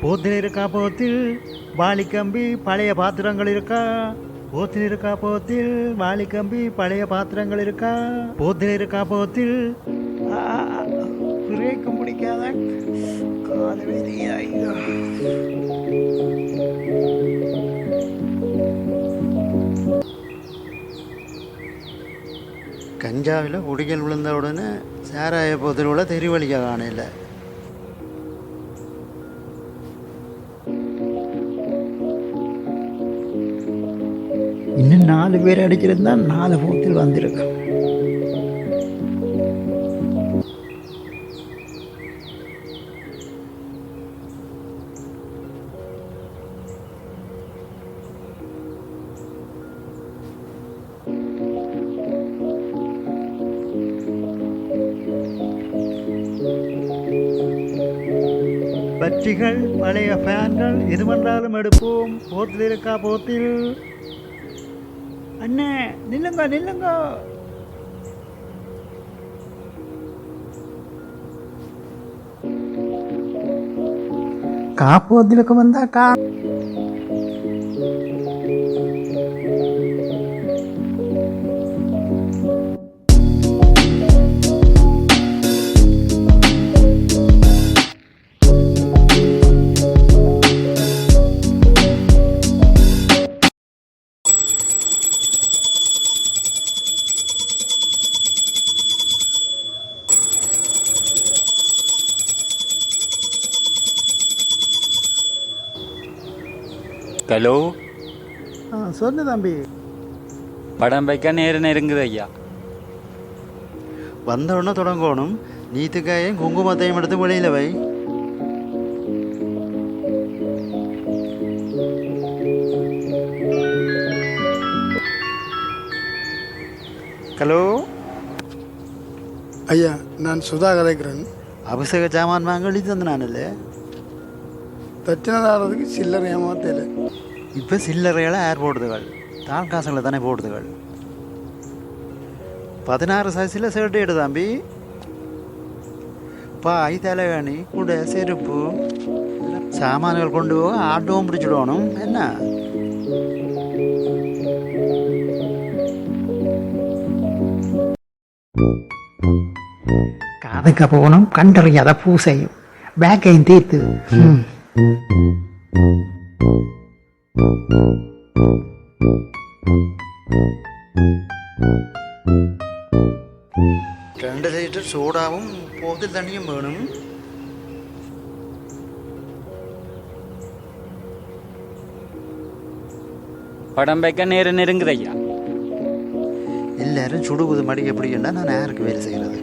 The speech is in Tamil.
போத்தில் இருக்கா போத்தில் வாளிக்கம்பி பழைய பாத்திரங்கள் இருக்கா? போத்தில் இருக்கா போத்தில் வாளிக்கம்பி பழைய பாத்திரங்கள் இருக்கா? போத்தில் இருக்கா போத்தில் பிரேக்கம் பிடிக்காத கால ஐயோ. கஞ்சாவில் குடிகள் விழுந்த உடனே சாராய போத்தில் உள்ள தெரிவழிக்க காணையில் இன்னும் 4 பேர் அடிச்சிருந்தா 4 போத்தில் வந்திருக்கு. பற்றிகள் பழைய ஃபேன்கள் எது வந்தாலும் எடுப்போம். போத்தில் இருக்கா போத்தில்? அண்ணே நில்லுங்க நில்லுங்க. காப்போத்திலுக்கு வந்தா ஹலோ, சொல்லு தம்பி. படம் வைக்க நேரம் நெருங்குது ஐயா. வந்தவுடனே தொடங்கணும். நீத்துக்காயும் குங்குமத்தையும் எடுத்து வெளியில் வை. ஹலோ ஐயா, நான் சுதா கதைக்கிறேன். அபிஷேக சாமான் வாங்க எழுதி தந்து நானில்லை. பிரச்சனைதாரதுக்கு சில்லறை ஏமாத்தல. இப்போ சில்லறையெல்லாம் ஏர் போடுதுகள், தான் காசுகளை தானே போடுதுகள். 16 சைஸில் ஷர்ட்டு எடு தம்பி. பாய் தலைகாணி கூட செருப்பு சாமான்கள் கொண்டு போக ஆட்டோவும் பிடிச்சிடணும். என்ன காதுக்க போகணும். கண்டறியாத பூசையும் பேக்கையும் தீர்த்து ரெண்டு லிட்டர் சோடாவும் போதில் தண்ணியும் வேணும். படம் வைக்க நேரம் நெருங்குது ஐயா. எல்லாரும் சுடுவது மடி எப்படின்னா நான் யாருக்கு வேலை செய்கிறது?